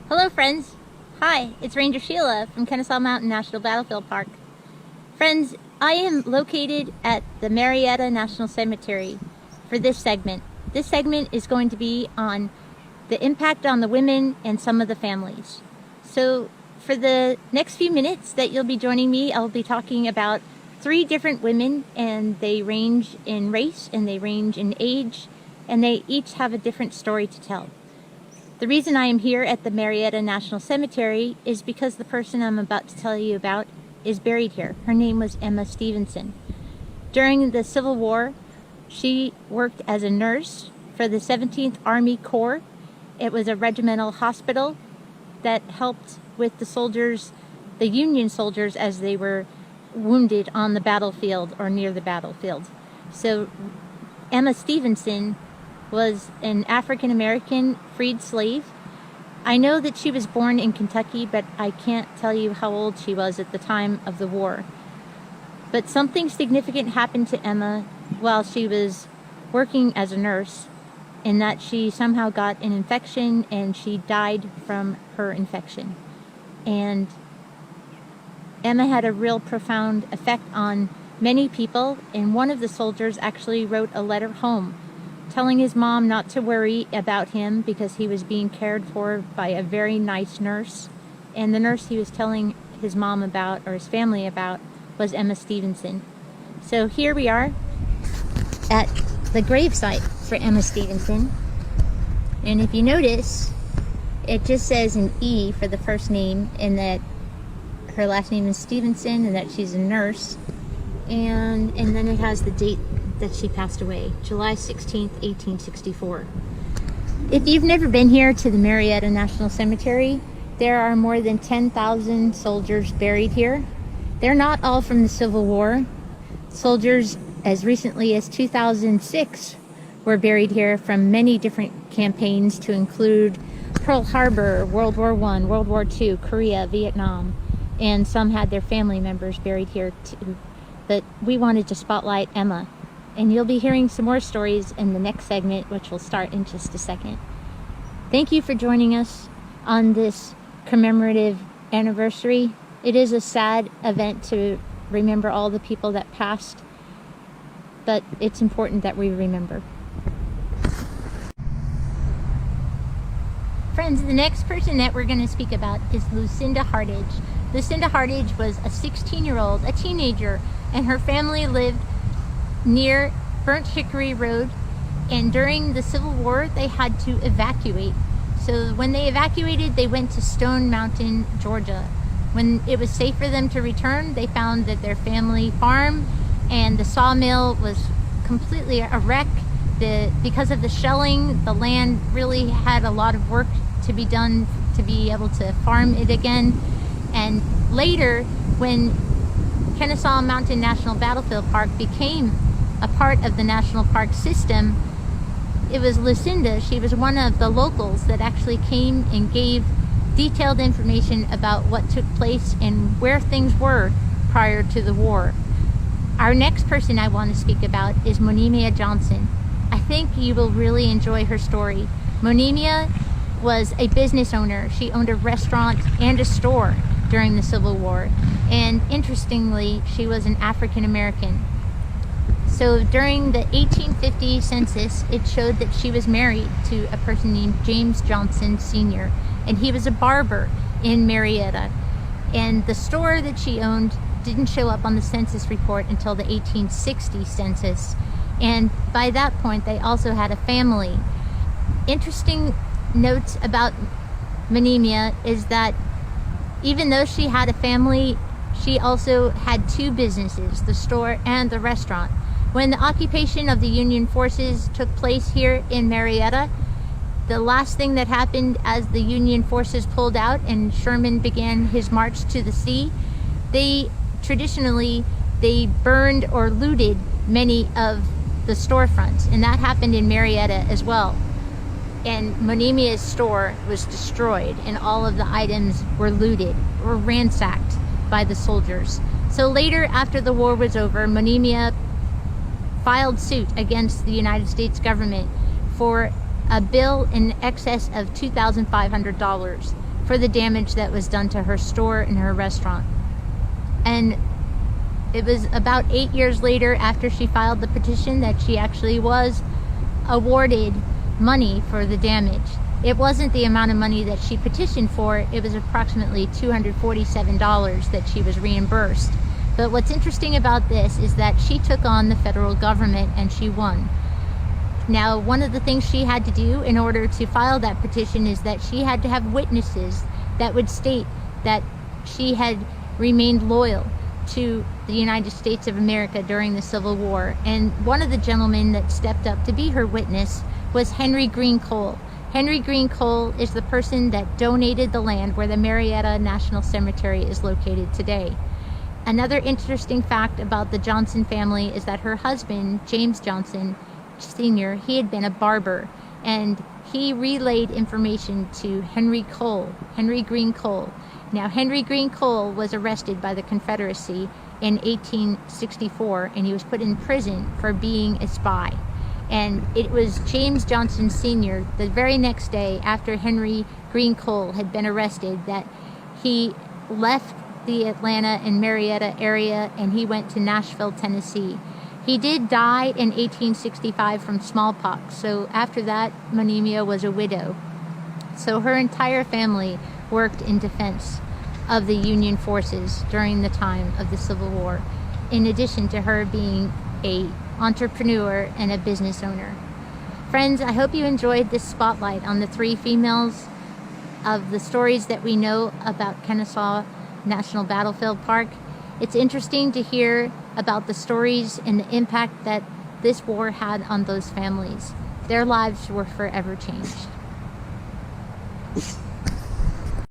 Hello friends! Hi, it's Ranger Sheila from Kennesaw Mountain National Battlefield Park. Friends, I am located at the Marietta National Cemetery for this segment. This segment is going to be on the impact on the women and some of the families. So for the next few minutes that you'll be joining me, I'll be talking about 3 different women, and they range in race and they range in age, and they each have a different story to tell. The reason I am here at the Marietta National Cemetery is because the person I'm about to tell you about is buried here. Her name was Emma Stevenson. During the Civil War, she worked as a nurse for the 17th Army Corps. It was a regimental hospital that helped with the soldiers, the Union soldiers, as they were wounded on the battlefield or near the battlefield. So Emma Stevenson was an African-American freed slave. I know that she was born in Kentucky, but I can't tell you how old she was at the time of the war. But something significant happened to Emma while she was working as a nurse, in that she somehow got an infection and she died from her infection. And Emma had a real profound effect on many people, and one of the soldiers actually wrote a letter home telling his mom not to worry about him because he was being cared for by a very nice nurse. And the nurse he was telling his mom about, or his family about, was Emma Stevenson. So here we are at the gravesite for Emma Stevenson. And if you notice, it just says an E for the first name, and that her last name is Stevenson, and that she's a nurse. And then it has the date that she passed away, July 16th, 1864. If you've never been here to the Marietta National Cemetery, there are more than 10,000 soldiers buried here. They're not all from the Civil War. Soldiers as recently as 2006 were buried here from many different campaigns, to include Pearl Harbor, World War I, World War II, Korea, Vietnam, and some had their family members buried here too. But we wanted to spotlight Emma. And you'll be hearing some more stories in the next segment, which will start in just a second. Thank you for joining us on this commemorative anniversary. It is a sad event to remember all the people that passed, but it's important that we remember. Friends, the next person that we're going to speak about is Lucinda Hardage. Lucinda Hardage was a 16-year-old, a teenager, and her family lived near Burnt Hickory Road, and during the Civil War they had to evacuate. So when they evacuated, they went to Stone Mountain, Georgia. When it was safe for them to return, they found that their family farm and the sawmill was completely a wreck. Because of the shelling, the land really had a lot of work to be done to be able to farm it again. And later, when Kennesaw Mountain National Battlefield Park became a part of the national park system, it was Lucinda, she was one of the locals that actually came and gave detailed information about what took place and where things were prior to the war. Our next person I want to speak about is Moneemia Johnson. I think you will really enjoy her story. Moneemia was a business owner. She owned a restaurant and a store during the Civil War. And interestingly, she was an African American. So during the 1850 census, it showed that she was married to a person named James Johnson Sr., and he was a barber in Marietta. And the store that she owned didn't show up on the census report until the 1860 census. And by that point, they also had a family. Interesting notes about Moneemia is that even though she had a family, she also had 2 businesses, the store and the restaurant. When the occupation of the Union forces took place here in Marietta, the last thing that happened as the Union forces pulled out and Sherman began his march to the sea, they burned or looted many of the storefronts, and that happened in Marietta as well. And Moneemia's store was destroyed, and all of the items were looted or ransacked by the soldiers. So later, after the war was over, Moneemia filed suit against the United States government for a bill in excess of $2,500 for the damage that was done to her store and her restaurant. And it was about 8 years later, after she filed the petition, that she actually was awarded money for the damage. It wasn't the amount of money that she petitioned for, it was approximately $247 that she was reimbursed. But what's interesting about this is that she took on the federal government and she won. Now, one of the things she had to do in order to file that petition is that she had to have witnesses that would state that she had remained loyal to the United States of America during the Civil War. And one of the gentlemen that stepped up to be her witness was Henry Green Cole. Henry Green Cole is the person that donated the land where the Marietta National Cemetery is located today. Another interesting fact about the Johnson family is that her husband, James Johnson Sr., he had been a barber, and he relayed information to Henry Green Cole. Now, Henry Green Cole was arrested by the Confederacy in 1864, and he was put in prison for being a spy. And it was James Johnson Sr., the very next day after Henry Green Cole had been arrested, that he left the Atlanta and Marietta area and he went to Nashville, Tennessee. He did die in 1865 from smallpox, so after that, Moneemia was a widow. So her entire family worked in defense of the Union forces during the time of the Civil War, in addition to her being an entrepreneur and a business owner. Friends, I hope you enjoyed this spotlight on the three females of the stories that we know about Kennesaw National Battlefield Park. It's interesting to hear about the stories and the impact that this war had on those families. Their lives were forever changed.